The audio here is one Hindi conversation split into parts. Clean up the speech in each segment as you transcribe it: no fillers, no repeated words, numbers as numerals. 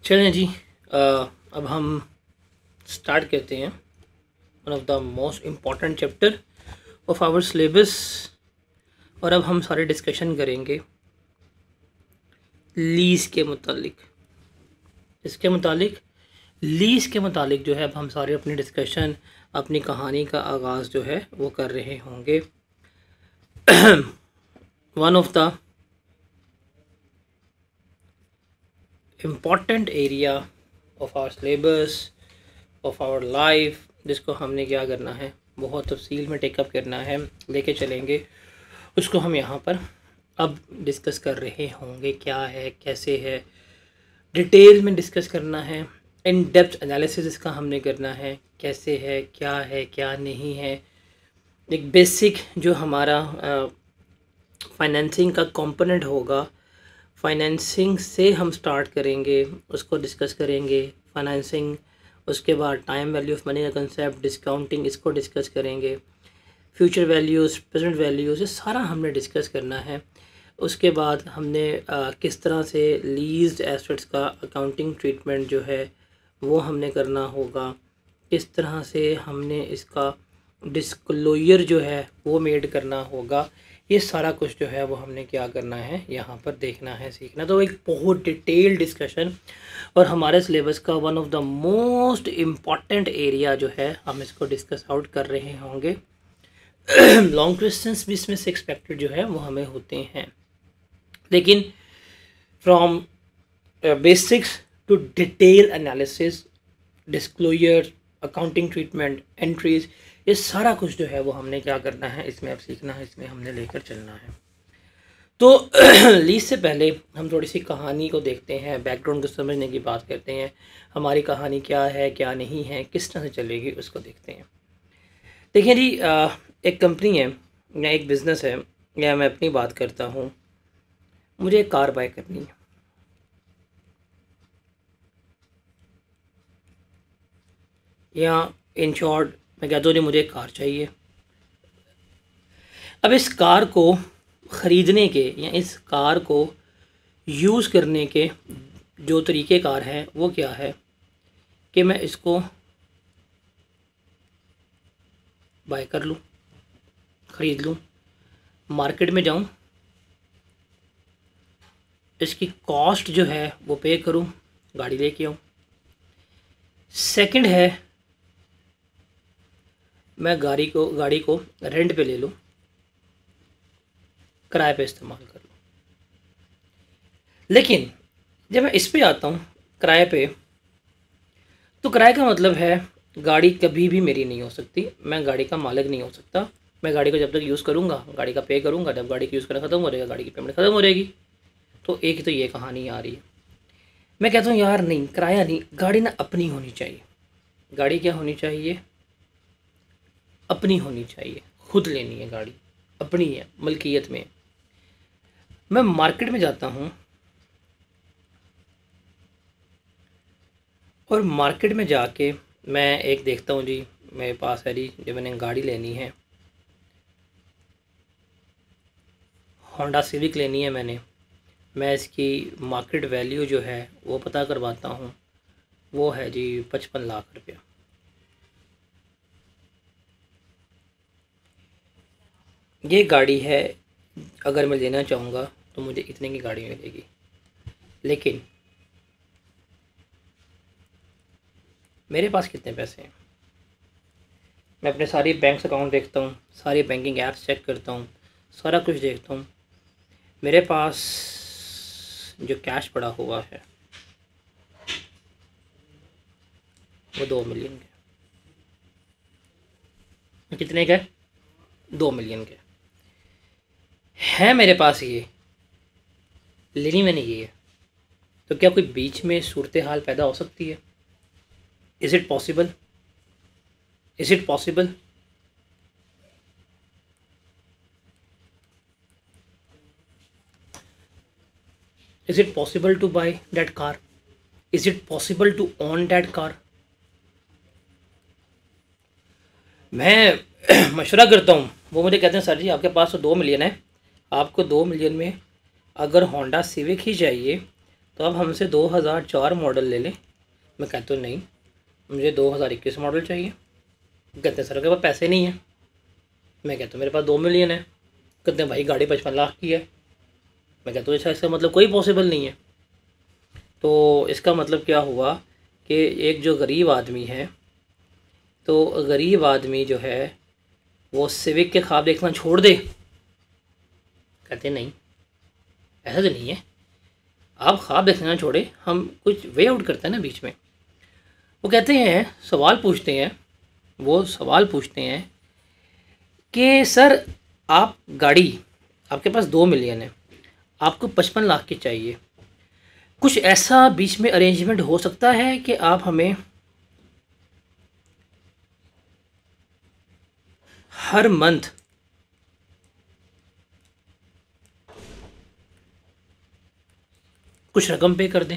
चलें जी। अब हम स्टार्ट करते हैं one of the most important chapter of our syllabus. और अब हम सारे डिस्कशन करेंगे लीज के मुतालिक। इसके मुतालिक लीज के मुतालिक जो है अब हम सारे अपनी डिस्कशन, अपनी कहानी का आगाज़ जो है वो कर रहे होंगे। One of the important area of our syllabus, of our life, जिसको हमने क्या करना है, बहुत तफसील में टेकअप करना है, लेके चलेंगे उसको हम यहाँ पर अब डिस्कस कर रहे होंगे। क्या है, कैसे है, डिटेल में डिस्कस करना है। इन डेप्थ एनालिसिस इसका हमने करना है, कैसे है, क्या नहीं है। एक बेसिक जो हमारा फाइनेंसिंग का कंपोनेंट होगा, फाइनेंसिंग से हम स्टार्ट करेंगे, उसको डिस्कस करेंगे। फाइनेंसिंग, उसके बाद टाइम वैल्यू ऑफ मनी का कंसेप्ट, डिस्काउंटिंग, इसको डिस्कस करेंगे। फ्यूचर वैल्यूज़, प्रेजेंट वैल्यूज़, ये सारा हमने डिस्कस करना है। उसके बाद हमने किस तरह से लीज्ड एसेट्स का अकाउंटिंग ट्रीटमेंट जो है वो हमने करना होगा, किस तरह से हमने इसका डिस्क्लोजर जो है वो मेड करना होगा। ये सारा कुछ जो है वो हमने क्या करना है, यहाँ पर देखना है, सीखना। तो एक बहुत डिटेल डिस्कशन और हमारे सिलेबस का one of the most important area जो है हम इसको डिस्कस आउट कर रहे होंगे। लॉन्ग क्वेश्चंस भी इसमें से एक्सपेक्टेड जो है वो हमें होते हैं, लेकिन from basics to detail analysis, disclosure, accounting treatment, entries, ये सारा कुछ जो है वो हमने क्या करना है, इसमें अब सीखना है, इसमें हमने लेकर चलना है। तो लीज से पहले हम थोड़ी सी कहानी को देखते हैं, बैकग्राउंड को समझने की बात करते हैं। हमारी कहानी क्या है, क्या नहीं है, किस तरह से चलेगी, उसको देखते हैं। देखिए जी, एक कंपनी है या एक बिज़नेस है, या मैं अपनी बात करता हूँ, मुझे एक कार बाय करनी है, या इन शॉर्ट मैं कहता हूँ जी मुझे एक कार चाहिए। अब इस कार को ख़रीदने के या इस कार को यूज़ करने के जो तरीक़ेकार हैं वो क्या है कि मैं इसको बाय कर लूँ, ख़रीद लूँ, मार्केट में जाऊँ, इसकी कॉस्ट जो है वो पे करूँ, गाड़ी लेके आऊँ। सेकंड है, मैं गाड़ी को रेंट पे ले लूँ, किराए पे इस्तेमाल कर लूँ। लेकिन जब मैं इस पे आता हूँ किराए पे, तो किराए का मतलब है गाड़ी कभी भी मेरी नहीं हो सकती, मैं गाड़ी का मालिक नहीं हो सकता। मैं गाड़ी को जब तक यूज़ करूँगा, गाड़ी का पे करूँगा, जब गाड़ी का यूज़ करना ख़त्म हो जाएगा, गाड़ी की पेमेंट ख़त्म हो जाएगी। तो एक तो ये कहानी आ रही है। मैं कहता हूँ यार नहीं, किराया नहीं, गाड़ी ना अपनी होनी चाहिए। गाड़ी क्या होनी चाहिए, अपनी होनी चाहिए, खुद लेनी है गाड़ी, अपनी है, मलकियत में। मैं मार्केट में जाता हूँ और मार्केट में जाके मैं एक देखता हूँ जी, मेरे पास है जी, जो मैंने गाड़ी लेनी है, होंडा सिविक लेनी है मैं इसकी मार्केट वैल्यू जो है वो पता करवाता हूँ, वो है जी 55 लाख रुपया। ये गाड़ी है, अगर मैं लेना चाहूँगा तो मुझे इतने की गाड़ी मिलेगी। लेकिन मेरे पास कितने पैसे हैं? मैं अपने सारे बैंक अकाउंट देखता हूँ, सारी बैंकिंग ऐप्स चेक करता हूँ, सारा कुछ देखता हूँ। मेरे पास जो कैश पड़ा हुआ है वो 2 मिलियन के। कितने का? 2 मिलियन के है मेरे पास। ये लेनी मैंने ये है, तो क्या कोई बीच में सूरत हाल पैदा हो सकती है? Is it possible? Is it possible? Is it possible to buy that car? Is it possible to own that car? मैं मशवरा करता हूँ, वो मुझे कहते हैं सर जी आपके पास तो 2 मिलियन है, आपको 2 मिलियन में अगर होंडा सिविक ही चाहिए तो अब हमसे 2004 मॉडल ले लें। मैं कहता हूँ नहीं, मुझे 2021 मॉडल चाहिए। कहते हैं सर के पास पैसे नहीं है। मैं कहता हूँ मेरे पास 2 मिलियन है। कहते हैं भाई गाड़ी 55 लाख की है। मैं कहता हूँ अच्छा, इसका मतलब कोई पॉसिबल नहीं है। तो इसका मतलब क्या हुआ कि एक जो गरीब आदमी है, तो गरीब आदमी जो है वो सिविक के ख्वाब देखना छोड़ दे। कहते नहीं, ऐसा तो नहीं है, आप ख्वाब देखना छोड़े, हम कुछ वे आउट करते हैं ना बीच में। वो कहते हैं, सवाल पूछते हैं, वो सवाल पूछते हैं कि सर आप गाड़ी, आपके पास 2 मिलियन है, आपको 55 लाख की चाहिए, कुछ ऐसा बीच में अरेंजमेंट हो सकता है कि आप हमें हर मंथ कुछ रकम पे कर दें।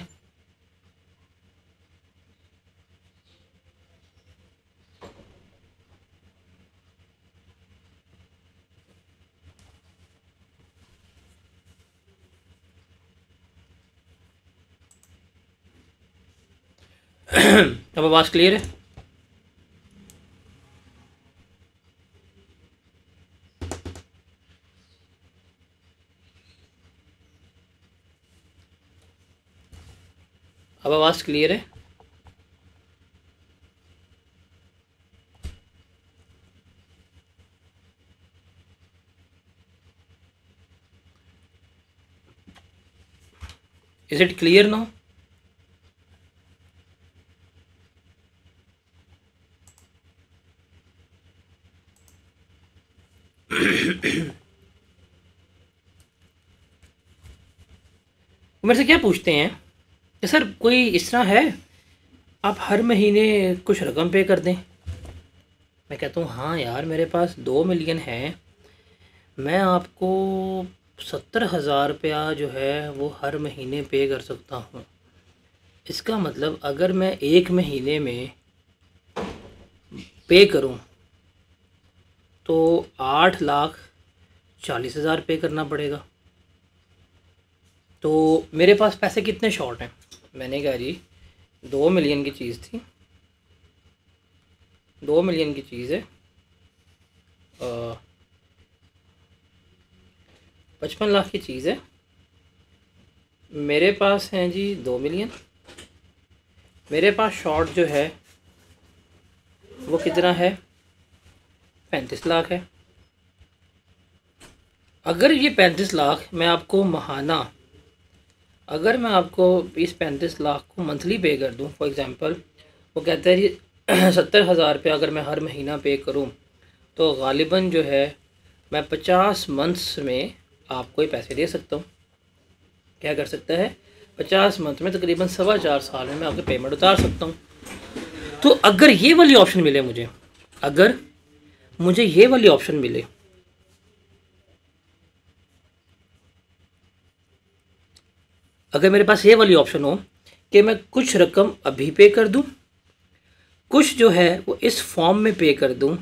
अब आवाज़ क्लियर है? अब आवाज़ क्लियर है? Is it clear now? मेरे से क्या पूछते हैं कि सर कोई इस तरह है आप हर महीने कुछ रकम पे कर दें। मैं कहता हूँ हाँ यार, मेरे पास 2 मिलियन है, मैं आपको 70,000 रुपया जो है वो हर महीने पे कर सकता हूँ। इसका मतलब अगर मैं 1 महीने में पे करूँ तो 8,40,000 पे करना पड़ेगा। तो मेरे पास पैसे कितने शॉर्ट हैं? मैंने कहा जी 2 मिलियन की चीज़ थी, 2 मिलियन की चीज़ है, 55 लाख की चीज़ है, मेरे पास हैं जी 2 मिलियन, मेरे पास शॉर्ट जो है वो कितना है? 35 लाख है। अगर ये 35 लाख मैं आपको महाना, अगर मैं आपको इस 35 लाख को मंथली पे कर दूं, फॉर एग्ज़ाम्पल वो कहते हैं जी 70,000 रुपया अगर मैं हर महीना पे करूं तो गालिबन जो है मैं 50 मंथ्स में आपको ये पैसे दे सकता हूं। क्या कर सकता है? 50 मंथ में तकरीबन 4.25 साल में मैं आपके पेमेंट उतार सकता हूं। तो अगर ये वाली ऑप्शन मिले मुझे, अगर मुझे ये वाली ऑप्शन मिले, अगर मेरे पास ये वाली ऑप्शन हो कि मैं कुछ रकम अभी पे कर दूं, कुछ जो है वो इस फॉर्म में पे कर दूं,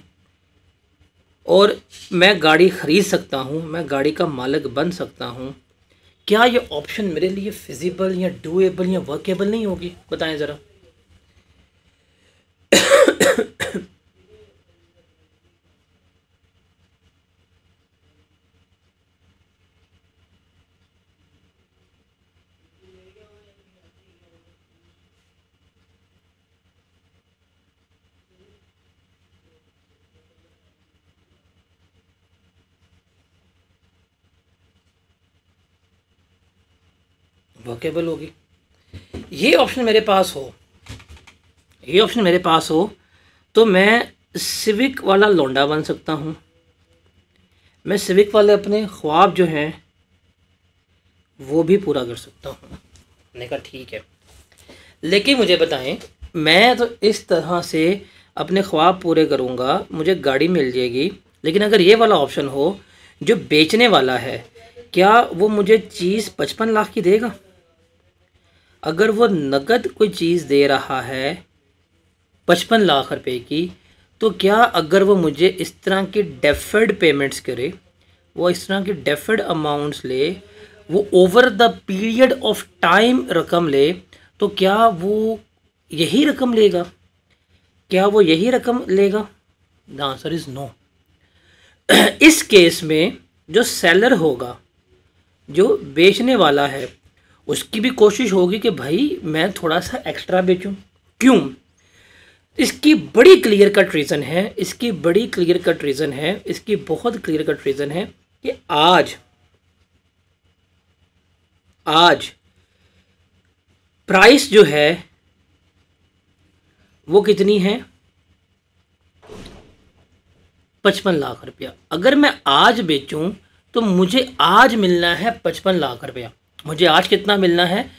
और मैं गाड़ी ख़रीद सकता हूं, मैं गाड़ी का मालिक बन सकता हूं, क्या ये ऑप्शन मेरे लिए फिजिबल या डूएबल या वर्केबल नहीं होगी? बताएं ज़रा। वर्केबल होगी। ये ऑप्शन मेरे पास हो, ये ऑप्शन मेरे पास हो तो मैं सिविक वाला लौंडा बन सकता हूँ। मैं सिविक वाले अपने ख्वाब जो हैं वो भी पूरा कर सकता हूँ। मैंने कहा ठीक है, लेकिन मुझे बताएं, मैं तो इस तरह से अपने ख्वाब पूरे करूँगा, मुझे गाड़ी मिल जाएगी, लेकिन अगर ये वाला ऑप्शन हो जो बेचने वाला है, क्या वो मुझे चीज़ 55 लाख की देगा? अगर वो नकद कोई चीज़ दे रहा है 55 लाख रुपए की, तो क्या अगर वो मुझे इस तरह की डेफर्ड पेमेंट्स करे, वो इस तरह की डेफर्ड अमाउंट्स ले, वो over the period of time रकम ले तो क्या वो यही रकम लेगा? क्या वो यही रकम लेगा? The answer is no. इस केस में जो सेलर होगा, जो बेचने वाला है, उसकी भी कोशिश होगी कि भाई मैं थोड़ा सा एक्स्ट्रा बेचूं। क्यों? इसकी बड़ी क्लियर कट रीज़न है, इसकी बड़ी क्लियर कट रीज़न है, इसकी बहुत क्लियर कट रीज़न है कि आज प्राइस जो है वो कितनी है? 55 लाख रुपया। अगर मैं आज बेचूं तो मुझे आज मिलना है 55 लाख रुपया। मुझे आज कितना मिलना है?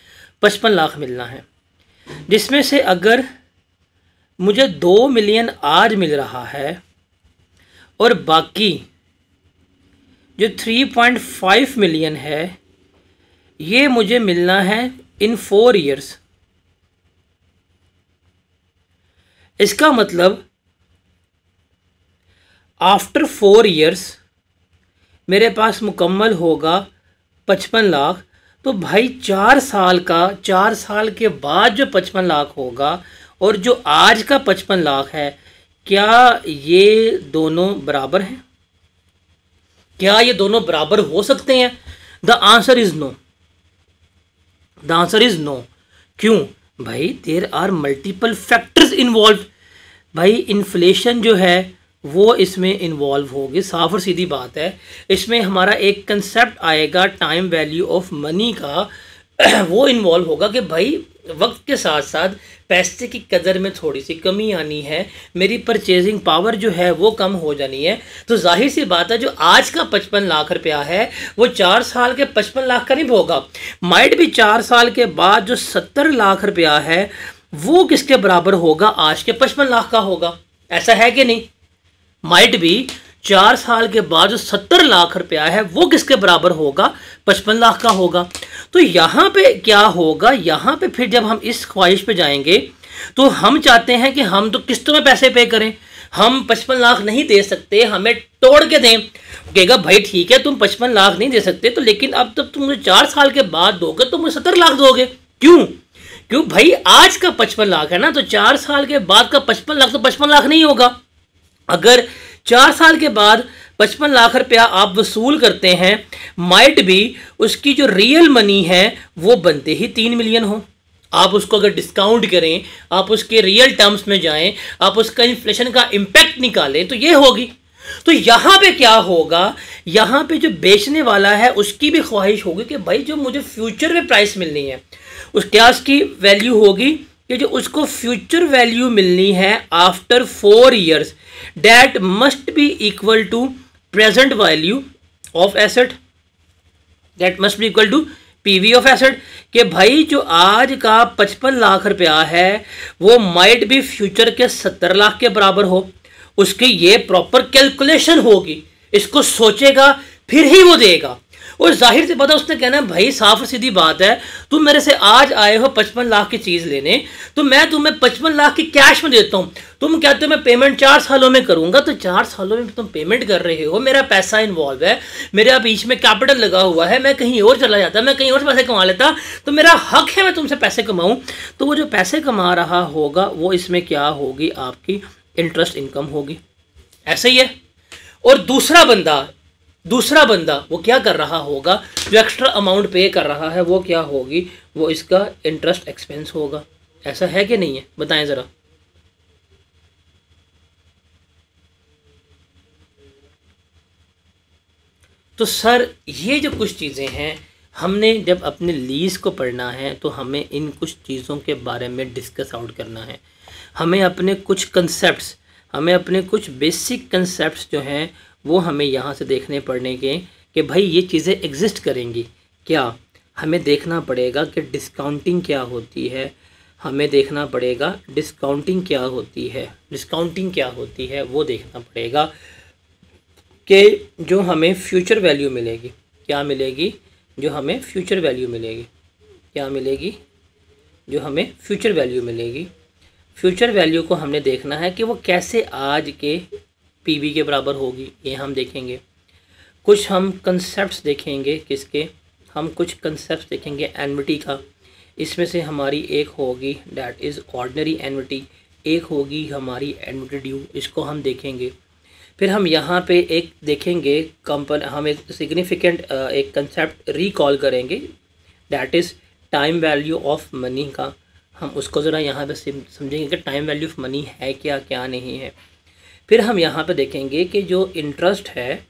55 लाख मिलना है, जिसमें से अगर मुझे 2 मिलियन आज मिल रहा है और बाकी जो 3.5 मिलियन है ये मुझे मिलना है इन 4 ईयर्स। इसका मतलब आफ्टर 4 ईयर्स मेरे पास मुकम्मल होगा 55 लाख। तो भाई 4 साल के बाद जो 55 लाख होगा और जो आज का 55 लाख है, क्या ये दोनों बराबर हैं? क्या ये दोनों बराबर हो सकते हैं? The answer is no. The answer is no. क्यों भाई? There are multiple factors involve. भाई इन्फ्लेशन जो है वो इसमें इन्वॉल्व होगी, साफ और सीधी बात है। इसमें हमारा एक कंसेप्ट आएगा टाइम वैल्यू ऑफ मनी का, वो इन्वॉल्व होगा कि भाई वक्त के साथ साथ पैसे की कदर में थोड़ी सी कमी आनी है, मेरी परचेजिंग पावर जो है वो कम हो जानी है। तो जाहिर सी बात है जो आज का 55 लाख रुपया है वो 4 साल के 55 लाख का नहीं होगा। माइट भी 4 साल के बाद जो 70 लाख रुपया है वो किसके बराबर होगा? आज के 55 लाख का होगा। ऐसा है कि नहीं? माइट भी 4 साल के बाद जो 70 लाख रुपया है वो किसके बराबर होगा? 55 लाख का होगा। तो यहाँ पे क्या होगा? यहाँ पे फिर जब हम इस ख्वाहिश पे जाएंगे तो हम चाहते हैं कि हम तो किस्तों में पैसे पे करें, हम 55 लाख नहीं दे सकते, हमें तोड़ के दें। कहेगा भाई ठीक है तुम 55 लाख नहीं दे सकते तो लेकिन अब तब तुम मुझे 4 साल के बाद दोगे तो मुझे 70 लाख दोगे। क्यों? क्यों भाई आज का 55 लाख है ना, तो 4 साल के बाद का 55 लाख तो 55 लाख नहीं होगा। अगर 4 साल के बाद 55 लाख रुपया आप वसूल करते हैं, माइट भी उसकी जो रियल मनी है वो बनते ही 3 मिलियन हो। आप उसको अगर डिस्काउंट करें, आप उसके रियल टर्म्स में जाएं, आप उसका इन्फ्लेशन का इम्पैक्ट निकालें तो ये होगी। तो यहाँ पे क्या होगा? यहाँ पे जो बेचने वाला है उसकी भी ख्वाहिश होगी कि भाई जो मुझे फ्यूचर में प्राइस मिलनी है उस क्या उसकी वैल्यू होगी कि जो उसको फ्यूचर वैल्यू मिलनी है after 4 years that must be equal to present value of asset, that must be equal to PV of asset. कि भाई जो आज का 55 लाख रुपया है वो माइट भी फ्यूचर के 70 लाख के बराबर हो। उसकी ये प्रॉपर कैलकुलेशन होगी, इसको सोचेगा फिर ही वो देगा। और जाहिर सी बात है उसने कहना भाई साफ और सीधी बात है, तुम मेरे से आज आए हो 55 लाख की चीज़ लेने तो मैं तुम्हें 55 लाख की कैश में देता हूँ। तुम कहते हो मैं पेमेंट 4 सालों में करूँगा, तो 4 सालों में तुम पेमेंट कर रहे हो, मेरा पैसा इन्वॉल्व है, मेरा बीच में कैपिटल लगा हुआ है, मैं कहीं और चला जाता, मैं कहीं और पैसे कमा लेता, तो मेरा हक है मैं तुमसे पैसे कमाऊँ। तो वो जो पैसे कमा रहा होगा वो इसमें क्या होगी? आपकी इंटरेस्ट इनकम होगी। ऐसा ही है। और दूसरा बंदा वो क्या कर रहा होगा? जो एक्स्ट्रा अमाउंट पे कर रहा है वो क्या होगी? वो इसका इंटरेस्ट एक्सपेंस होगा। ऐसा है कि नहीं है? बताएं ज़रा। तो सर ये जो कुछ चीज़ें हैं, हमने जब अपने लीज़ को पढ़ना है तो हमें इन कुछ चीज़ों के बारे में डिस्कस आउट करना है। हमें अपने कुछ कंसेप्ट्स, हमें अपने कुछ बेसिक कंसेप्ट्स जो हैं वो हमें यहाँ से देखने पड़ने के कि भाई ये चीज़ें एग्जिस्ट करेंगी क्या। हमें देखना पड़ेगा कि डिस्काउंटिंग क्या होती है, हमें देखना पड़ेगा डिस्काउंटिंग क्या होती है, डिस्काउंटिंग क्या होती है वो देखना पड़ेगा कि जो हमें फ्यूचर वैल्यू मिलेगी क्या मिलेगी, जो हमें फ्यूचर वैल्यू मिलेगी क्या मिलेगी, जो हमें फ्यूचर वैल्यू मिलेगी। फ्यूचर वैल्यू को हमने देखना है कि वो कैसे आज के पीवी के बराबर होगी, ये हम देखेंगे। कुछ हम कंसेप्ट्स देखेंगे किसके, हम कुछ कंसेप्ट देखेंगे एन्युटी का। इसमें से हमारी एक होगी दैट इज़ ऑर्डिनरी एन्युटी, एक होगी हमारी एन्युटी ड्यू, इसको हम देखेंगे। फिर हम यहाँ पे एक देखेंगे हम एक सिग्निफिकेंट एक कंसेप्ट रिकॉल करेंगे that is time value of money का। हम उसको ज़रा यहाँ पे समझेंगे कि टाइम वैल्यू ऑफ मनी है क्या क्या नहीं है। फिर हम यहाँ पे देखेंगे कि जो इंटरेस्ट है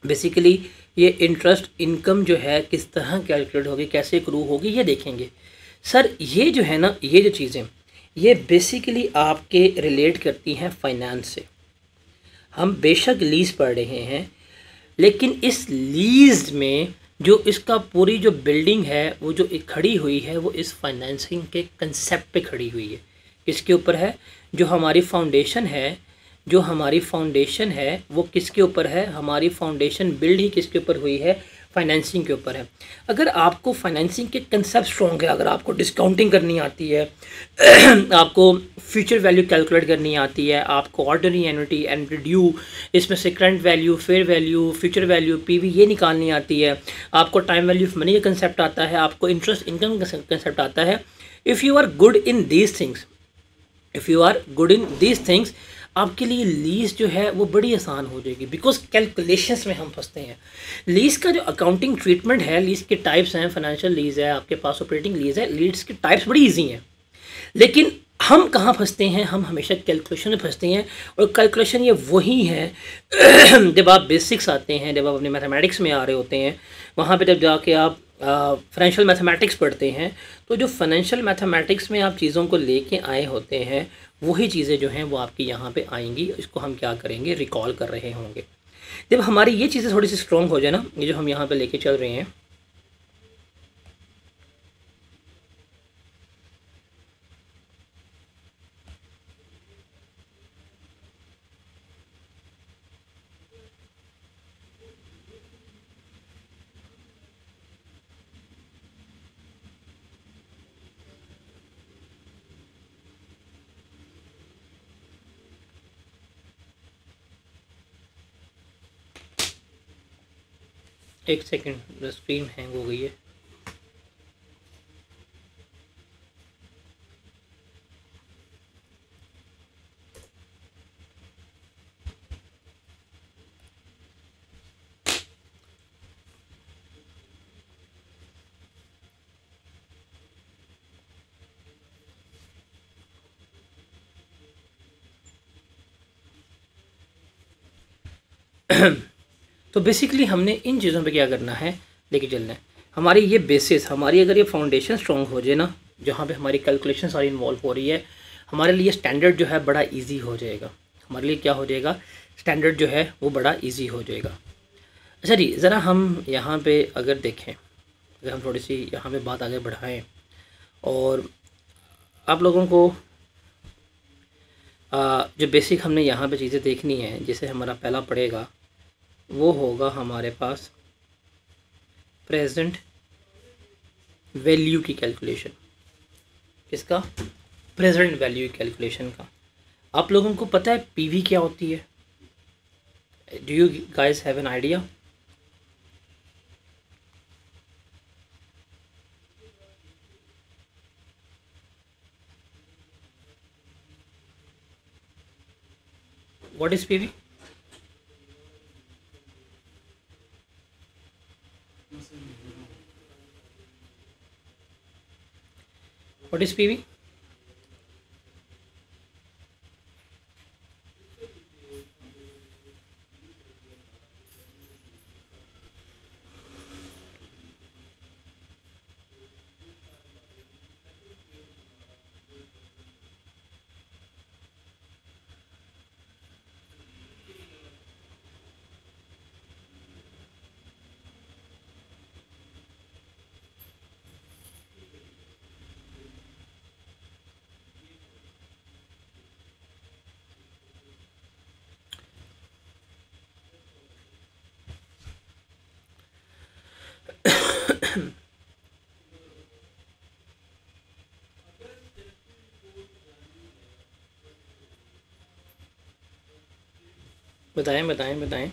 बेसिकली ये इंटरेस्ट इनकम जो है किस तरह कैलकुलेट होगी, कैसे क्रू होगी, ये देखेंगे। सर ये जो है ना, ये जो चीज़ें ये बेसिकली आपके रिलेट करती हैं फाइनेंस से। हम बेशक लीज़ पढ़ रहे हैं लेकिन इस लीज़ में जो इसका पूरी जो बिल्डिंग है वो जो एक खड़ी हुई है वो इस फाइनेंसिंग के कंसेप्ट पे खड़ी हुई है। किसके ऊपर है? जो हमारी फाउंडेशन है, जो हमारी फाउंडेशन है वो किसके ऊपर है? हमारी फाउंडेशन बिल्ड ही किसके ऊपर हुई है? फाइनेंसिंग के ऊपर है। अगर आपको फाइनेंसिंग के कंसेप्ट स्ट्रॉन्ग है, अगर आपको डिस्काउंटिंग करनी आती है आपको फ्यूचर वैल्यू कैलकुलेट करनी आती है, आपको ऑर्डिनरी एन्युटी एंड ड्यू, इसमें से current value, fair value, future value, PV ये निकालनी आती है, आपको टाइम वैल्यू ऑफ मनी का कंसेप्ट आता है, आपको इंटरेस्ट इनकम का कंसेप्ट आता है, if you are good in these things, if you are good in these things, आपके लिए लीज़ जो है वो बड़ी आसान हो जाएगी। बिकॉज कैलकुलेशंस में हम फंसते हैं। लीज़ का जो अकाउंटिंग ट्रीटमेंट है, लीज़ के टाइप्स हैं, फाइनेंशियल लीज़ है, आपके पास ऑपरेटिंग लीज़ है, लीज़ के टाइप्स बड़ी ईजी हैं। लेकिन हम कहाँ फंसते हैं? हम हमेशा कैलकुलेशन में फंसते हैं। और कैलकुलेशन ये वही है जब आप बेसिक्स आते हैं, जब आप अपने मैथमेटिक्स में आ रहे होते हैं, वहाँ पे जब जाके आप फाइनेंशियल मैथमेटिक्स पढ़ते हैं, तो जो फाइनेंशियल मैथमेटिक्स में आप चीज़ों को लेके आए होते हैं वही चीज़ें जो हैं वो आपकी यहाँ पे आएंगी। इसको हम क्या करेंगे? रिकॉल कर रहे होंगे। जब हमारी ये चीज़ें थोड़ी सी स्ट्रॉन्ग हो जाए ना, ये जो हम यहाँ पे लेके चल रहे हैं, एक सेकेंड स्क्रीन हैंग हो गई है। तो बेसिकली हमने इन चीज़ों पे क्या करना है, लेके चलना है। हमारी ये बेसिस, हमारी अगर ये फाउंडेशन स्ट्रॉन्ग हो जाए ना, जहाँ पे हमारी कैलकुलेशन सारी इन्वॉल्व हो रही है, हमारे लिए स्टैंडर्ड जो है बड़ा इजी हो जाएगा। हमारे लिए क्या हो जाएगा? स्टैंडर्ड जो है वो बड़ा इजी हो जाएगा। अच्छा जी, ज़रा हम यहाँ पे अगर देखें, अगर हम थोड़ी सी यहाँ पे बात आगे बढ़ाएँ और आप लोगों को जो बेसिक हमने यहाँ पे चीज़ें देखनी है, जैसे हमारा पहला पड़ेगा वो होगा हमारे पास प्रेजेंट वैल्यू की कैलकुलेशन। किसका? प्रेजेंट वैल्यू की कैलकुलेशन का। आप लोगों को पता है पीवी क्या होती है? Do you guys have an idea? What is PV? What is PV? बताएं बताएं बताएं।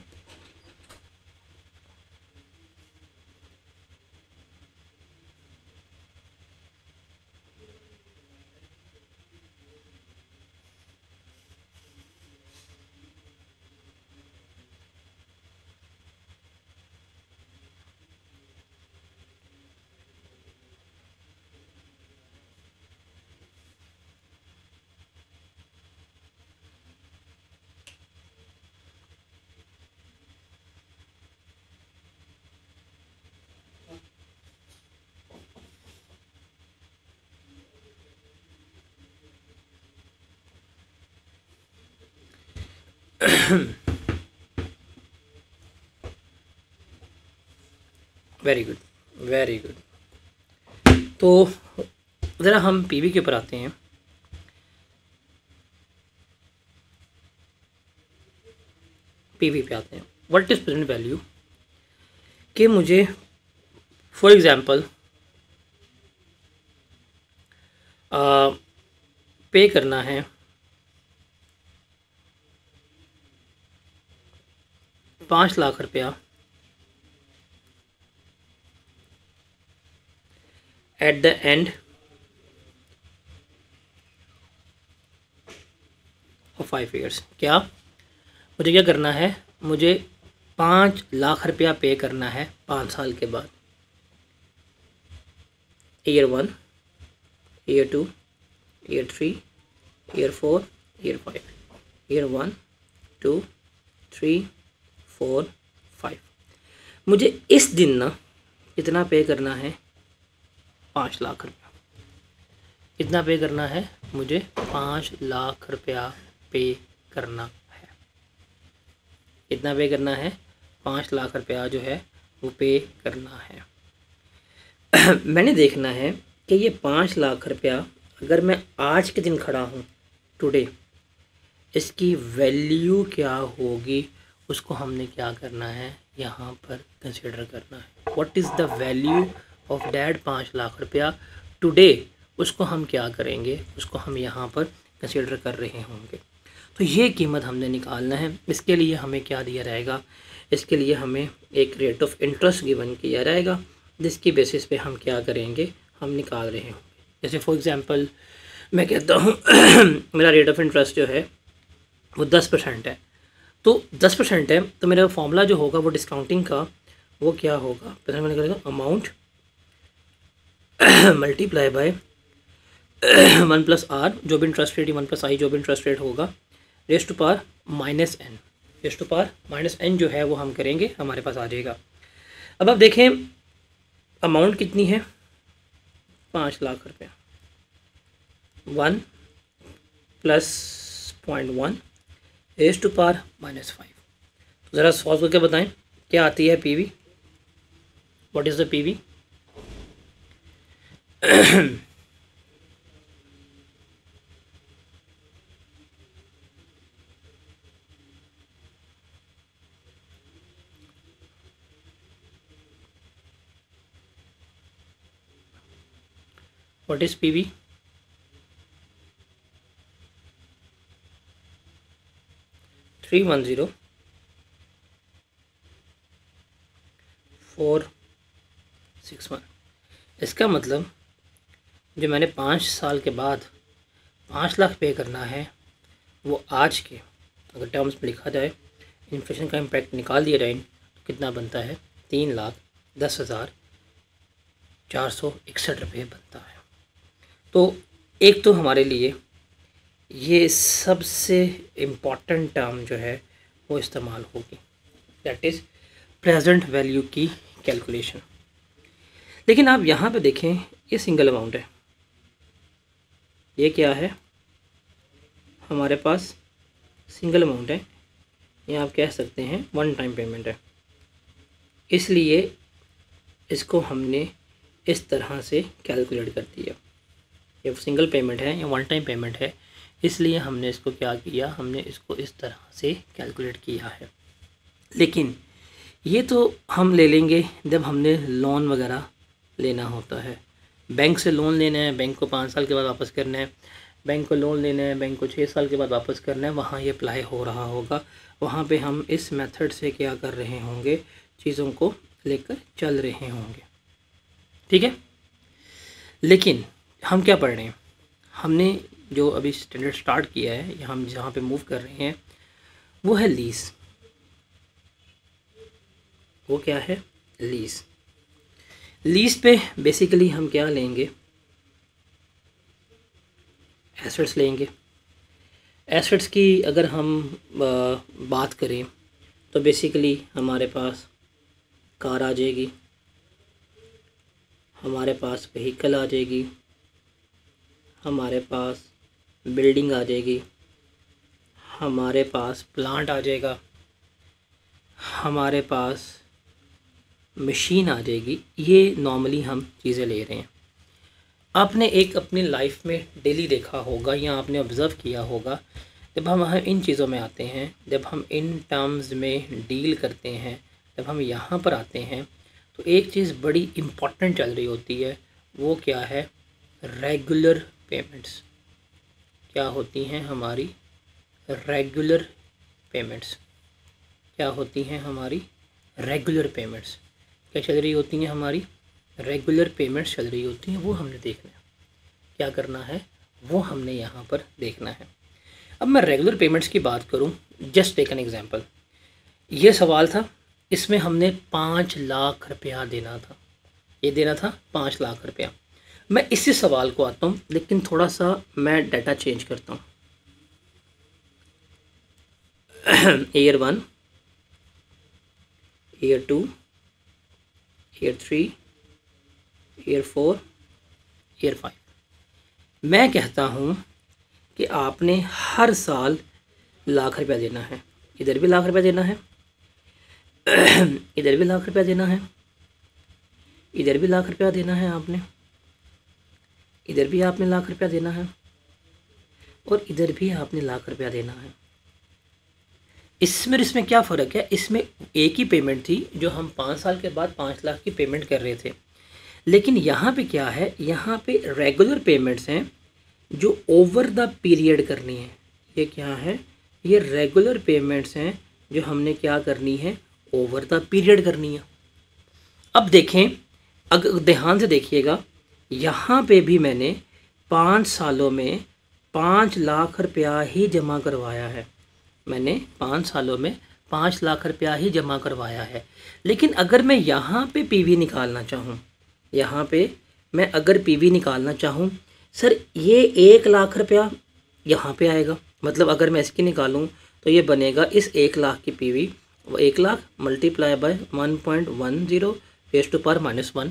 Very good, very good. तो ज़रा हम पीवी के ऊपर आते हैं। पीवी पे आते हैं। What is present value? कि मुझे फॉर एग्जांपल पे करना है 5 लाख रुपया eight the end of 5 years. क्या मुझे क्या करना है? मुझे 5 लाख रुपया पे करना है 5 साल के बाद। Year 1, year 2, year 3, year 4, year 5। Year 1, 2, 3, 4, 5। मुझे इस दिन ना कितना पे करना है? 5 लाख रुपया। कितना पे करना है? मुझे 5 लाख रुपया पे करना है। कितना पे करना है? 5 लाख रुपया जो है वो पे करना है। मैंने देखना है कि ये 5 लाख रुपया अगर मैं आज के दिन खड़ा हूँ, टुडे, इसकी वैल्यू क्या होगी, उसको हमने क्या करना है यहाँ पर कंसिडर करना है। What is the value of that 5 lakh रुपया टुडे, उसको हम क्या करेंगे, उसको हम यहाँ पर कंसिडर कर रहे होंगे। तो ये कीमत हमने निकालना है। इसके लिए हमें क्या दिया जाएगा? इसके लिए हमें एक रेट ऑफ इंटरेस्ट गिवन किया जाएगा, जिसकी बेसिस पे हम क्या करेंगे, हम निकाल रहे होंगे। जैसे फॉर एग्जांपल मैं कहता हूँ मेरा रेट ऑफ इंटरेस्ट जो है वो 10% है। तो 10% है तो मेरा फॉर्मूला जो होगा वो डिस्काउंटिंग का वो क्या होगा? पहले मैंने करेगा amount multiply by 1 plus r जो भी इंटरेस्ट रेट, 1 प्लस आई जो भी इंटरेस्ट रेट होगा, raise to power minus n. Raise to power minus n जो है वो हम करेंगे, हमारे पास आ जाएगा। अब आप देखें अमाउंट कितनी है? 5 लाख रुपया। 1 प्लस 0.1 रेस टू पावर -5। तो ज़रा सॉल्व करके बताएं क्या आती है PV? What is the PV? What is PV? Three 461। इसका मतलब जो मैंने 5 साल के बाद 5 लाख पे करना है वो आज के अगर टर्म्स में लिखा जाए, इन्फ्लेशन का इम्पैक्ट निकाल दिया जाए, तो कितना बनता है? 3,10,461 रुपये बनता है। तो एक तो हमारे लिए ये सबसे इम्पॉर्टेंट टर्म जो है वो इस्तेमाल होगी, दैट इज़ प्रेजेंट वैल्यू की कैलकुलेशन। लेकिन आप यहाँ पे देखें ये सिंगल अमाउंट है, ये क्या है? हमारे पास सिंगल अमाउंट है, ये आप कह सकते हैं वन टाइम पेमेंट है। इसलिए इसको हमने इस तरह से कैलकुलेट कर दिया। ये सिंगल पेमेंट है या वन टाइम पेमेंट है, इसलिए हमने इसको क्या किया, हमने इसको इस तरह से कैलकुलेट किया है। लेकिन ये तो हम ले लेंगे जब हमने लोन वगैरह लेना होता है। बैंक से लोन लेना है, बैंक को 5 साल के बाद वापस करना है, बैंक को लोन लेना है, बैंक को 6 साल के बाद वापस करना है, वहाँ ये अप्लाई हो रहा होगा। वहाँ पे हम इस मेथड से क्या कर रहे होंगे, चीज़ों को लेकर चल रहे होंगे। ठीक है। लेकिन हम क्या पढ़ रहे हैं? हमने जो अभी स्टैंडर्ड स्टार्ट किया है या हम जहाँ पे मूव कर रहे हैं वो है लीज़। वो क्या है? लीज़। लीज़ पे बेसिकली हम क्या लेंगे? एसेट्स लेंगे। एसेट्स की अगर हम बात करें तो बेसिकली हमारे पास कार आ जाएगी, हमारे पास व्हीकल आ जाएगी, हमारे पास बिल्डिंग आ जाएगी, हमारे पास प्लांट आ जाएगा, हमारे पास मशीन आ जाएगी। ये नॉर्मली हम चीज़ें ले रहे हैं। आपने एक अपनी लाइफ में डेली देखा होगा या आपने ऑब्ज़र्व किया होगा, जब हम इन चीज़ों में आते हैं, जब हम इन टर्म्स में डील करते हैं, जब हम यहाँ पर आते हैं, तो एक चीज़ बड़ी इम्पॉर्टेंट चल रही होती है। वो क्या है? Regular payments. क्या होती हैं हमारी रेगुलर पेमेंट्स? क्या होती हैं हमारी रेगुलर पेमेंट्स? क्या चल रही होती हैं हमारी रेगुलर पेमेंट्स चल रही होती हैं। वो हमने देखना है, क्या करना है वो हमने यहाँ पर देखना है। अब मैं रेगुलर पेमेंट्स की बात करूँ, जस्ट टेक एन एग्जांपल। ये सवाल था, इसमें हमने 5 लाख रुपया देना था। ये देना था 5 लाख रुपया। मैं इसी सवाल को आता हूँ, लेकिन थोड़ा सा मैं डाटा चेंज करता हूँ। Year 1, year 2, year 3, year 4, year 5। मैं कहता हूँ कि आपने हर साल लाख रुपया देना है। इधर भी लाख रुपया देना है, इधर भी लाख रुपया देना है, इधर भी लाख रुपया देना है आपने, इधर भी आपने लाख रुपया देना है, और इधर भी आपने लाख रुपया देना है। इसमें क्या फ़र्क है? इसमें एक ही पेमेंट थी जो हम 5 साल के बाद 5 लाख की पेमेंट कर रहे थे। लेकिन यहाँ पे क्या है? यहाँ पे रेगुलर पेमेंट्स हैं जो ओवर द पीरियड करनी है। ये क्या है? ये रेगुलर पेमेंट्स हैं जो हमने क्या करनी है? ओवर द पीरियड करनी है। अब देखें, अगर ध्यान से देखिएगा, यहाँ पे भी मैंने 5 सालों में 5 लाख रुपया ही जमा करवाया है। मैंने 5 सालों में 5 लाख रुपया ही जमा करवाया है। लेकिन अगर मैं यहाँ पे पीवी निकालना चाहूँ, यहाँ पे मैं अगर पीवी निकालना चाहूँ, सर ये 1 लाख रुपया यहाँ पे आएगा। मतलब अगर मैं इसकी निकालूँ तो ये बनेगा इस 1 लाख की पीवी, वो 1 lakh multiply by 1.10 raise to power -1।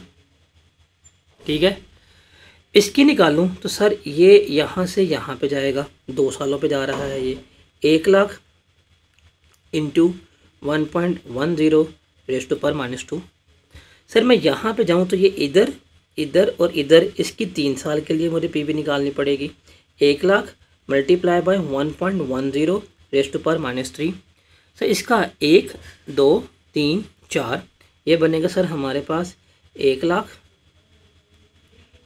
ठीक है, इसकी निकालूं तो सर ये यहाँ से यहाँ पे जाएगा, 2 सालों पे जा रहा है। ये 1 lakh into 1.10 raise to power -2। Sir मैं यहाँ पे जाऊँ तो ये इधर, इधर और इधर, इसकी 3 साल के लिए मुझे पीवी निकालनी पड़ेगी। 1 lakh multiply by 1.10 raise to power -3। Sir इसका 1, 2, 3, 4 ये बनेगा सर हमारे पास 1 lakh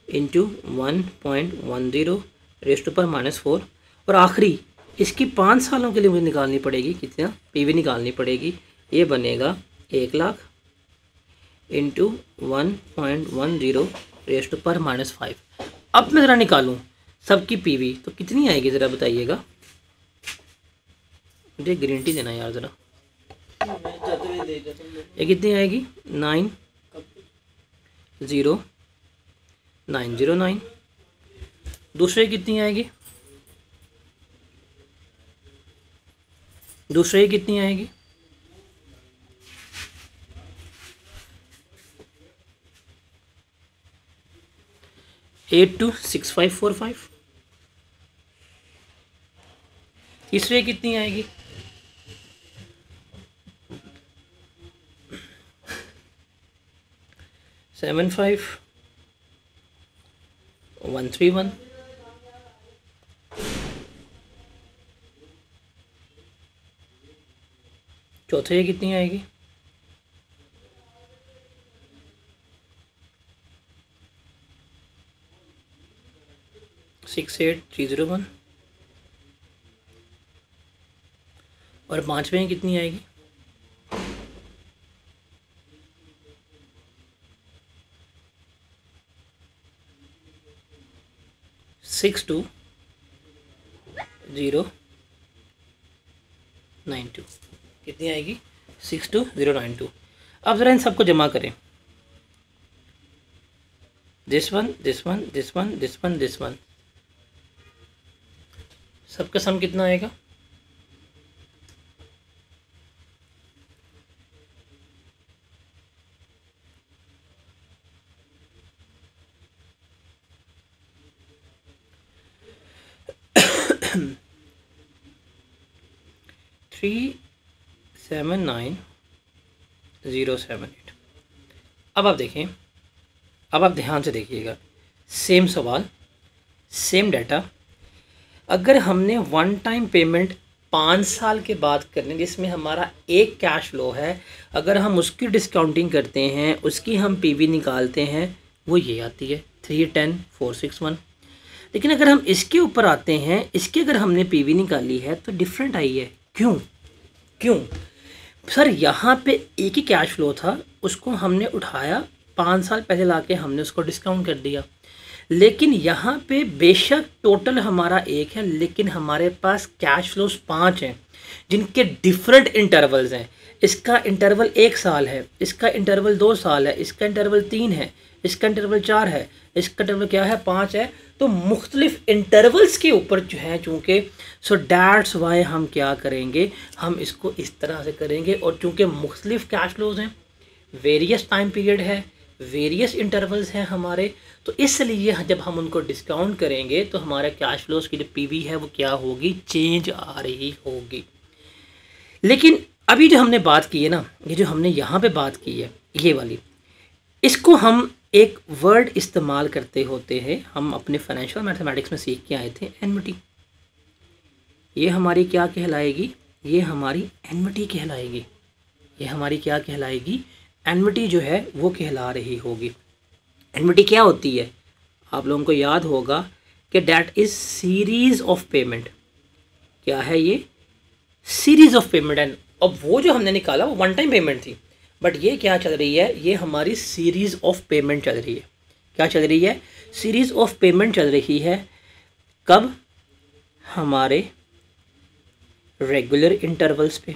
into 1.10 raise to power -4। और आखिरी इसकी 5 सालों के लिए मुझे निकालनी पड़ेगी, कितना पीवी निकालनी पड़ेगी। ये बनेगा 1 lakh into 1.10 raise to power -5। अब मैं ज़रा निकालूँ सबकी पीवी तो कितनी आएगी, ज़रा बताइएगा। मुझे ग्रीन टी देना यार ज़रा। ये कितनी आएगी? 90909। दूसरे कितनी आएगी? दूसरे कितनी आएगी? 826545। तीसरे कितनी आएगी? 75131। चौथे कितनी आएगी? 68301। और पाँचवें कितनी आएगी? 62092। कितनी आएगी? 62092। अब ज़रा इन सबको जमा करें। This one, this one, this one, this one, this one, सबका सम कितना आएगा? 379078। अब आप देखें, अब आप ध्यान से देखिएगा, सेम सवाल, सेम डाटा। अगर हमने वन टाइम पेमेंट 5 साल के बाद करने, जिसमें हमारा एक कैश फ्लो है, अगर हम उसकी डिस्काउंटिंग करते हैं, उसकी हम पीवी निकालते हैं, वो ये आती है 310461। लेकिन अगर हम इसके ऊपर आते हैं, इसके अगर हमने पीवी निकाली है तो डिफरेंट आई है। क्यों? क्यों सर? यहाँ पे एक ही कैश फ्लो था, उसको हमने उठाया, 5 साल पहले लाके हमने उसको डिस्काउंट कर दिया। लेकिन यहाँ पे बेशक टोटल हमारा एक है, लेकिन हमारे पास कैश फ्लोज 5 हैं जिनके डिफरेंट इंटरवल्स हैं। इसका इंटरवल 1 साल है, इसका इंटरवल 2 साल है, इसका इंटरवल 3 है, इसका इंटरवल 4 है, इसका इंटरवल क्या है 5 है। तो मुख्तलिफ इंटरवल्स के ऊपर जो है चूँकि, सो डैट्स वाई हम क्या करेंगे, हम इसको इस तरह से करेंगे। और चूँकि मुख्तलिफ कैश फ्लोज हैं, वेरियस टाइम पीरियड है, वेरियस इंटरवल्स हैं हमारे, तो इसलिए जब हम उनको डिस्काउंट करेंगे तो हमारे कैश फ्लोज की जो पीवी है वो क्या होगी, चेंज आ रही होगी। लेकिन अभी जो हमने बात की है ना, ये जो हमने यहाँ पे बात की है, ये वाली, इसको हम एक वर्ड इस्तेमाल करते होते हैं, हम अपने फाइनेंशियल मैथमेटिक्स में सीख के आए थे, एनविटी। ये हमारी क्या कहलाएगी, ये हमारी एनविटी कहलाएगी। ये हमारी क्या कहलाएगी, एनविटी जो है वो कहला रही होगी। एनविटी क्या होती है? आप लोगों को याद होगा कि that is series of payment. क्या है ये? Series of payment. एंड अब वो जो हमने निकाला वो वन टाइम पेमेंट थी, बट ये क्या चल रही है, ये हमारी सीरीज़ ऑफ पेमेंट चल रही है। क्या चल रही है? सीरीज़ ऑफ पेमेंट चल रही है। कब? हमारे रेगुलर इंटरवल्स पे।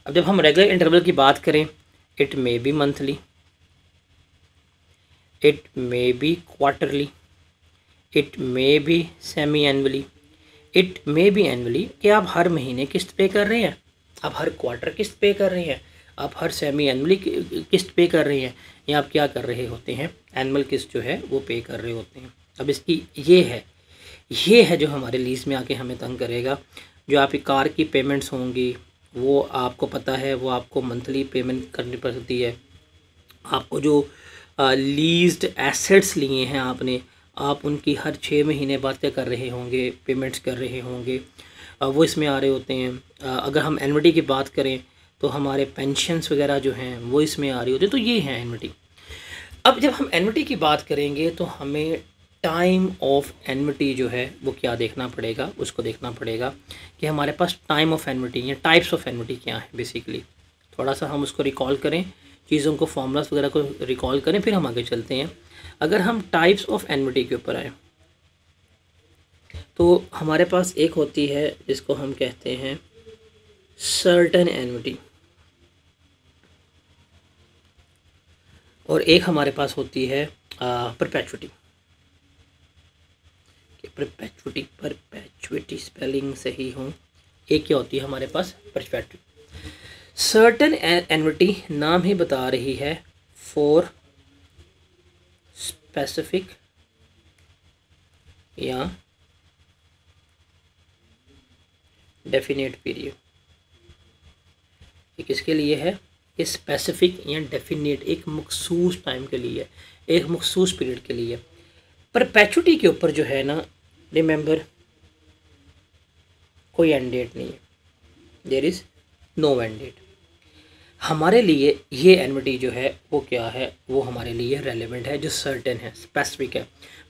अब जब हम रेगुलर इंटरवल की बात करें, it may be monthly, it may be quarterly, it may be semi annually, it may be annually, कि आप हर महीने किस्त पे कर रहे हैं, आप हर क्वार्टर किस्त पे कर रहे हैं, आप हर सेमी एनुअली किस्त पे कर रहे हैं, या आप क्या कर रहे होते हैं, एनुअल किस्त जो है वो पे कर रहे होते हैं। अब इसकी ये है जो हमारे लीज में आके हमें तंग करेगा। जो आपकी कार की पेमेंट्स होंगी वो आपको पता है, वो आपको मंथली पेमेंट करनी पड़ती है। आपको जो लीज्ड एसेट्स लिए हैं आपने, आप उनकी हर 6 महीने बाद क्या कर रहे होंगे, पेमेंट्स कर रहे होंगे, वो इसमें आ रहे होते हैं। अगर हम एन्युटी की बात करें तो हमारे पेंशन्स वगैरह जो हैं वो इसमें आ रही होती है। तो ये है एन्युटी। अब जब हम एन्युटी की बात करेंगे तो हमें टाइम ऑफ एन्युटी जो है वो क्या देखना पड़ेगा, उसको देखना पड़ेगा कि हमारे पास टाइम ऑफ एन्युटी या टाइप्स ऑफ एन्युटी क्या है बेसिकली। थोड़ा सा हम उसको रिकॉल करें, चीज़ों को, फॉर्मूलास वगैरह को रिकॉल करें, फिर हम आगे चलते हैं। अगर हम टाइप्स ऑफ एन्युटी के ऊपर आए तो हमारे पास एक होती है जिसको हम कहते हैं सर्टेन एन्युटी, और एक हमारे पास होती है परपेचुटी। परपेचुटी स्पेलिंग सही हो। एक क्या होती है हमारे पास, परपेचुटी। सर्टेन एन्युटी नाम ही बता रही है फॉर स्पेसिफिक या डेफिनेट पीरियड। ये किसके लिए है? ये स्पेसिफिक या डेफिनेट, एक मखसूस टाइम के लिए, एक मखसूस पीरियड के लिए। परपेचुटी के ऊपर जो है ना, रिमेंबर, कोई एंड डेट नहीं है, there is no end date. हमारे लिए ये एन्युटी जो है वो क्या है, वो हमारे लिए रेलेवेंट है, जो सर्टेन है, स्पेसिफिक है।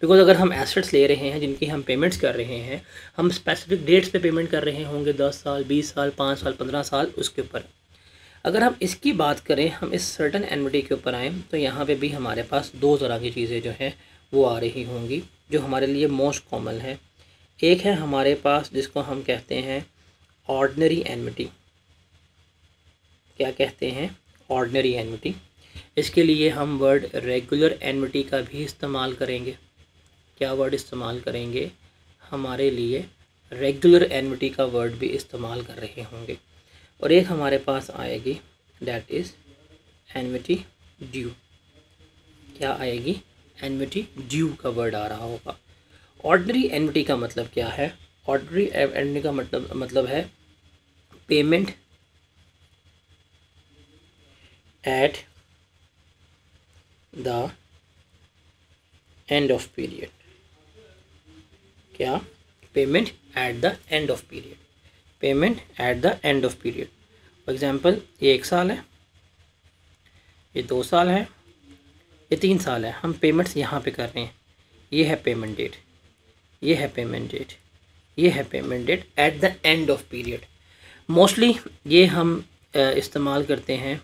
बिकॉज अगर हम एसेट्स ले रहे हैं जिनकी हम पेमेंट्स कर रहे हैं, हम स्पेसिफिक डेट्स पे पेमेंट कर रहे होंगे, 10 साल, 20 साल, 5 साल, 15 साल, उसके ऊपर। अगर हम इसकी बात करें, हम इस सर्टेन एन्युटी के ऊपर आएँ तो यहाँ पे भी हमारे पास दो तरह की चीज़ें जो हैं वो आ रही होंगी, जो हमारे लिए मोस्ट कॉमन है। एक है हमारे पास जिसको हम कहते हैं ऑर्डिनरी एन्युटी। क्या कहते हैं? Ordinary annuity. इसके लिए हम वर्ड रेगुलर एन्युटी का भी इस्तेमाल करेंगे। क्या वर्ड इस्तेमाल करेंगे? हमारे लिए रेगुलर एन्युटी का वर्ड भी इस्तेमाल कर रहे होंगे। और एक हमारे पास आएगी, दैट इज़ एन्युटी ड्यू। क्या आएगी? एन्युटी ड्यू का वर्ड आ रहा होगा। ऑर्डिनरी एन्युटी का मतलब क्या है? ऑर्डिनरी एन्युटी का मतलब है payment at the end of period. क्या? Payment at the end of period, payment at the end of period. For example ये 1 साल है, ये 2 साल है, ये 3 साल है, हम पेमेंट्स यहाँ पे कर रहे हैं। ये है पेमेंट डेट, ये है पेमेंट डेट, ये है payment date at the end of period. Mostly ये हम इस्तेमाल करते हैं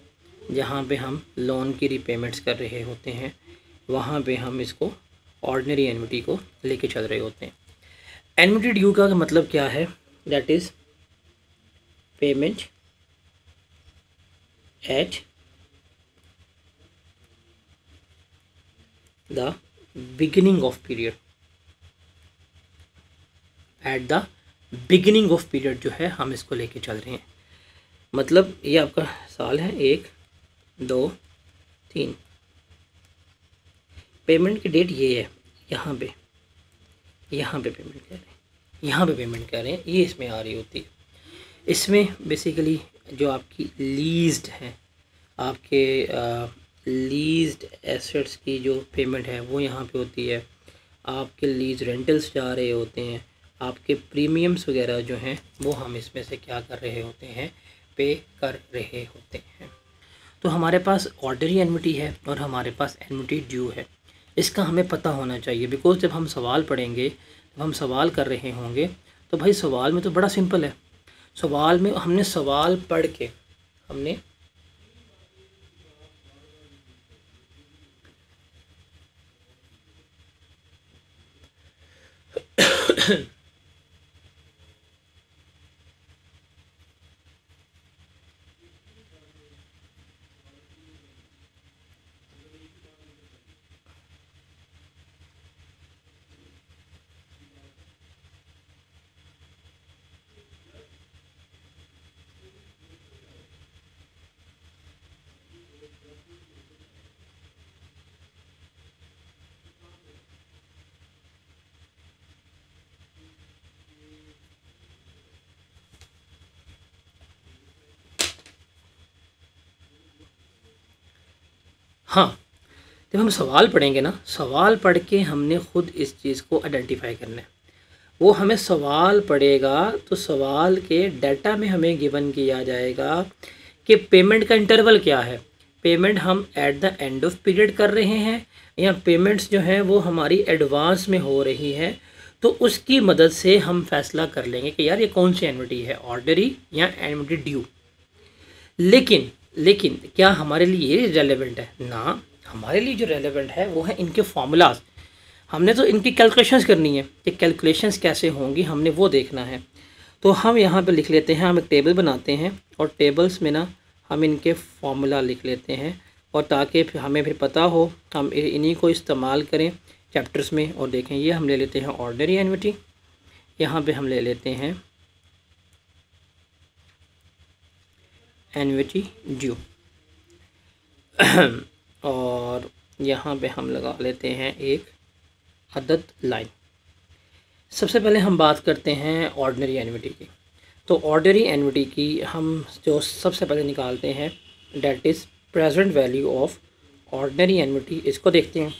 जहाँ पे हम लोन की रीपेमेंट्स कर रहे होते हैं, वहाँ पे हम इसको ऑर्डिनरी एन्युटी को लेके चल रहे होते हैं। एन्युटी ड्यू का मतलब क्या है? That is payment at the beginning of period, at the beginning of period जो है हम इसको लेके चल रहे हैं। मतलब ये आपका साल है 1 2 3, पेमेंट की डेट ये है, यहाँ पे पेमेंट कर रहे हैं, यहाँ पे पेमेंट कर रहे हैं, ये इसमें आ रही होती है। इसमें बेसिकली जो आपकी लीज्ड है, आपके लीज्ड एसेट्स की जो पेमेंट है वो यहाँ पे होती है, आपके लीज रेंटल्स जा रहे होते हैं, आपके प्रीमियम्स वगैरह जो हैं वो हम इसमें से क्या कर रहे होते हैं? पे कर रहे होते हैं। तो हमारे पास ऑर्डिनरी एन्युटी है और हमारे पास एन्युटी ड्यू है। इसका हमें पता होना चाहिए, बिकॉज जब हम सवाल पढ़ेंगे, जब हम सवाल कर रहे होंगे तो भाई सवाल में तो बड़ा सिंपल है। सवाल में हमने सवाल पढ़ के हमने हाँ, जब हम सवाल पढ़ेंगे ना, सवाल पढ़ के हमने ख़ुद इस चीज़ को आइडेंटिफाई करना है। वो हमें सवाल पढ़ेगा तो सवाल के डाटा में हमें गिवन किया जाएगा कि पेमेंट का इंटरवल क्या है, पेमेंट हम eight the end of period कर रहे हैं या पेमेंट्स जो हैं वो हमारी एडवांस में हो रही है। तो उसकी मदद से हम फैसला कर लेंगे कि यार ये कौन सी एन्युटी है, ऑर्डिनरी या एन्युटी ड्यू। लेकिन क्या हमारे लिए ये रेलेवेंट है ना? हमारे लिए जो रेलेवेंट है वो है इनके फार्मूलाज। हमने तो इनकी कैलकुलेशंस करनी है कि कैलकुलेशंस कैसे होंगी, हमने वो देखना है। तो हम यहाँ पे लिख लेते हैं, हम एक टेबल बनाते हैं और टेबल्स में ना हम इनके फार्मूला लिख लेते हैं, और ताकि हमें फिर पता हो हम इन्हीं को इस्तेमाल करें चैप्टर्स में। और देखें, ये हम ले लेते हैं ऑर्डिनरी एन्युटी, यहाँ पे हम ले लेते हैं एन्युटी ड्यू और यहाँ पे हम लगा लेते हैं एक अदद लाइन। सबसे पहले हम बात करते हैं ऑर्डिनरी एन्युटी की। तो ऑर्डिनरी एन्युटी की हम जो सबसे पहले निकालते हैं that is present value of ordinary annuity. इसको देखते हैं,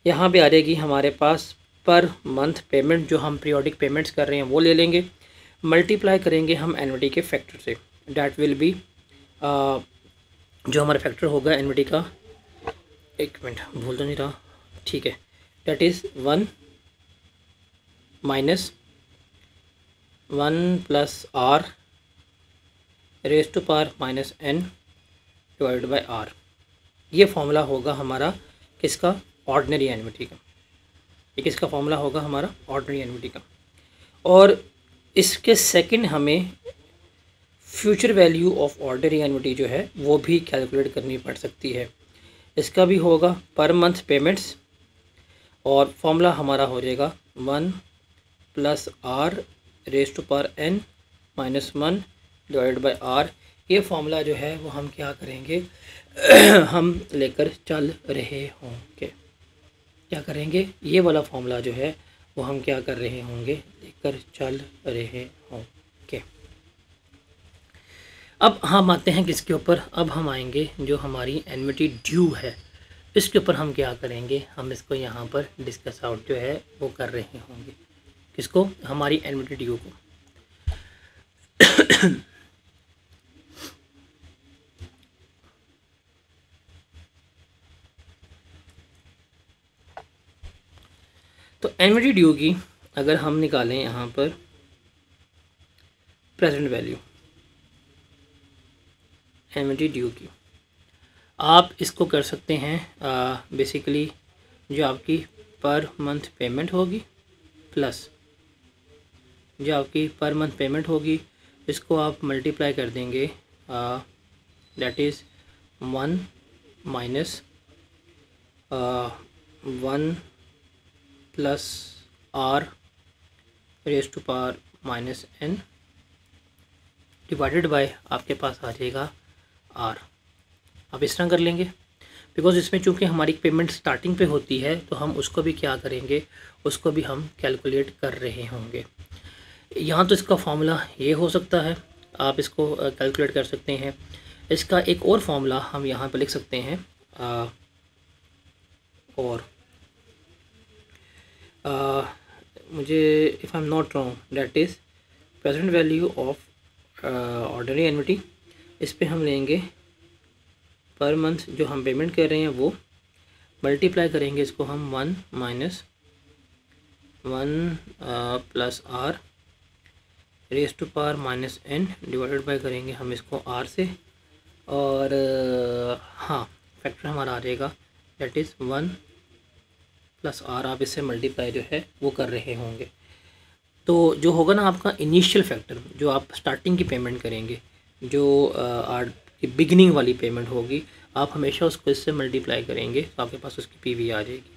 यहाँ पे आ जाएगी हमारे पास पर मंथ पेमेंट, जो हम पीरियोडिक पेमेंट्स कर रहे हैं वो ले लेंगे, मल्टीप्लाई करेंगे हम एन्युटी के फैक्टर से। डैट विल बी जो हमारा फैक्टर होगा एन्युटी का, एक मिनट भूल तो नहीं रहा, ठीक है, date is 1 minus 1 plus r raise to power minus n divide by r. ये फॉर्मूला होगा हमारा किसका? ऑर्डिनरी एन्युटी का। ये किसका फॉर्मूला होगा? हमारा ऑर्डिनरी एन्युटी का। और इसके सेकंड हमें future value of ordinary annuity जो है वो भी कैलकुलेट करनी पड़ सकती है। इसका भी होगा पर मंथ पेमेंट्स, और फॉर्मूला हमारा हो जाएगा 1 plus r raise to power n minus 1 divide by r. ये फॉर्मूला जो है वो हम क्या करेंगे हम लेकर चल रहे होंगे। क्या करेंगे? ये वाला फॉर्मूला जो है वो हम क्या कर रहे होंगे? लेकर चल रहे होंगे। अब हम आते हैं किसके ऊपर, अब हम आएंगे जो हमारी एन्युटी ड्यू है, इसके ऊपर हम क्या करेंगे, हम इसको यहाँ पर डिस्कस आउट जो है वो कर रहे होंगे। किसको, हमारी एन्युटी ड्यू को। तो एन्युटी ड्यू की अगर हम निकालें यहाँ पर प्रेजेंट वैल्यू एन्युटी ड्यू की, आप इसको कर सकते हैं बेसिकली जो आपकी पर मंथ पेमेंट होगी प्लस जो आपकी पर मंथ पेमेंट होगी, इसको आप मल्टीप्लाई कर देंगे, that is 1 minus 1 plus r raise to power minus n divided by आपके पास आ जाएगा r। आप इस तरह कर लेंगे, बिकॉज इसमें चूंकि हमारी पेमेंट स्टार्टिंग पे होती है तो हम उसको भी क्या करेंगे, उसको भी हम कैलकुलेट कर रहे होंगे। यहाँ तो इसका फॉर्मूला ये हो सकता है, आप इसको कैलकुलेट कर सकते हैं। इसका एक और फॉर्मूला हम यहाँ पे लिख सकते हैं, और मुझे if I am not wrong that is present value of ordinary annuity. इस पे हम लेंगे पर मंथ जो हम पेमेंट कर रहे हैं वो मल्टीप्लाई करेंगे, इसको हम 1 minus 1 plus r raise to power minus n divided by करेंगे हम इसको r से, और हाँ फैक्टर हमारा आ जाएगा दैट इज़ 1 प्लस r। आप इससे मल्टीप्लाई जो है वो कर रहे होंगे। तो जो होगा ना आपका इनिशियल फैक्टर, जो आप स्टार्टिंग की पेमेंट करेंगे, जो आपकी बिगिनिंग वाली पेमेंट होगी, आप हमेशा उसको इससे मल्टीप्लाई करेंगे तो आपके पास उसकी पीवी आ जाएगी।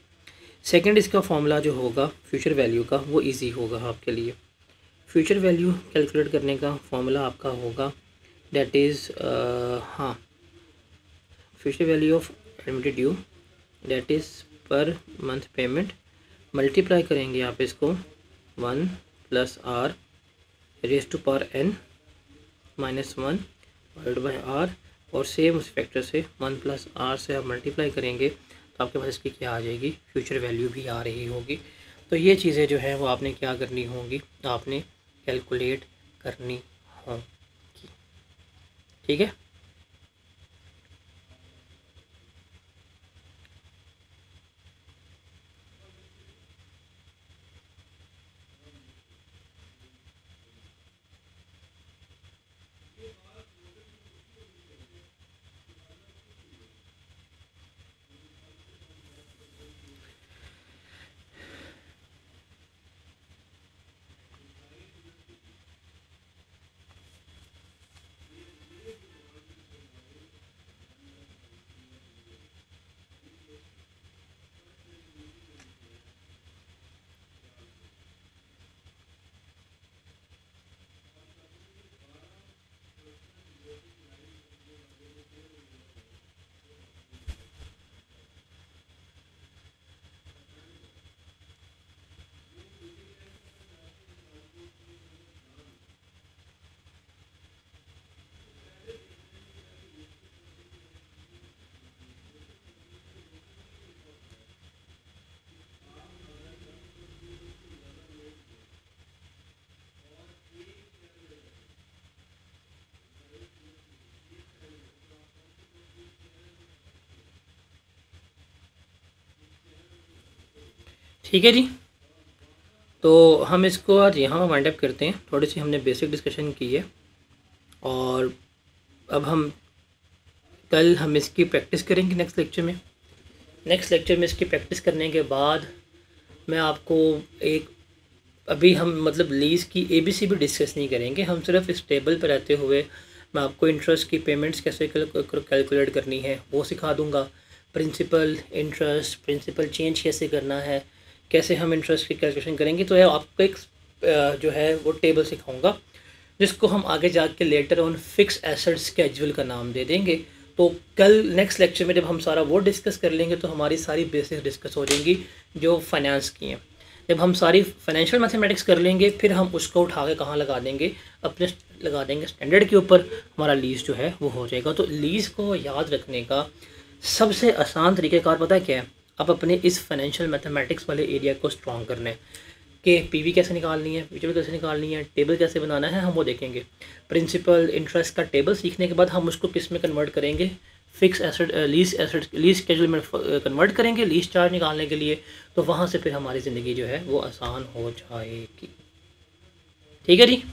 सेकंड इसका फॉर्मूला जो होगा फ्यूचर वैल्यू का, वो इजी होगा आपके लिए। फ्यूचर वैल्यू कैलकुलेट करने का फॉर्मूला आपका होगा दैट इज़ हाँ future value of annuity due that is per month payment, multiply करेंगे आप इसको 1 plus r raise to power n minus 1 divide by r, और सेम उस फैक्टर से 1 प्लस r से आप मल्टीप्लाई करेंगे तो आपके पास इसकी क्या आ जाएगी, फ्यूचर वैल्यू भी आ रही होगी। तो ये चीज़ें जो है वो आपने क्या करनी होंगी, आपने कैलकुलेट करनी होंगी। ठीक है। ठीक है जी, तो हम इसको आज यहाँ वाइंड अप करते हैं। थोड़ी सी हमने बेसिक डिस्कशन की है, और अब कल हम इसकी प्रैक्टिस करेंगे नेक्स्ट लेक्चर में। नेक्स्ट लेक्चर में इसकी प्रैक्टिस करने के बाद मैं आपको एक, अभी हम मतलब लीज़ की ABC भी डिस्कस नहीं करेंगे, हम सिर्फ इस टेबल पर रहते हुए मैं आपको इंटरेस्ट की पेमेंट्स कैसे कैलकुलेट करनी है वो सिखा दूंगा। प्रिंसिपल इंटरेस्ट, प्रिंसिपल चेंज कैसे करना है, कैसे हम इंटरेस्ट की कैलकुलेशन करेंगे, तो आपको एक जो है वो टेबल सिखाऊंगा जिसको हम आगे जाके later on fix asset schedule का नाम दे देंगे। तो कल नेक्स्ट लेक्चर में जब हम सारा वो डिस्कस कर लेंगे तो हमारी सारी बेसिक्स डिस्कस हो जाएंगी जो फाइनेंस की हैं। जब हम सारी फाइनेंशियल मैथमेटिक्स कर लेंगे फिर हम उसको उठा के कहाँ लगा देंगे, अपने लगा देंगे स्टैंडर्ड के ऊपर, हमारा लीज़ जो है वो हो जाएगा। तो लीज़ को याद रखने का सबसे आसान तरीक़ेकार पता है क्या है? आप अपने इस फाइनेंशियल मैथमेटिक्स वाले एरिया को स्ट्रॉन्ग करना है कि पीवी कैसे निकालनी है, विचुअल कैसे निकालनी है, टेबल कैसे बनाना है, हम वो देखेंगे। प्रिंसिपल इंटरेस्ट का टेबल सीखने के बाद हम उसको किस में कन्वर्ट करेंगे, फिक्स एसेट लीज स्केड्यूल में कन्वर्ट करेंगे लीज चार्ज निकालने के लिए। तो वहाँ से फिर हमारी ज़िंदगी जो है वो आसान हो जाएगी। ठीक है जी।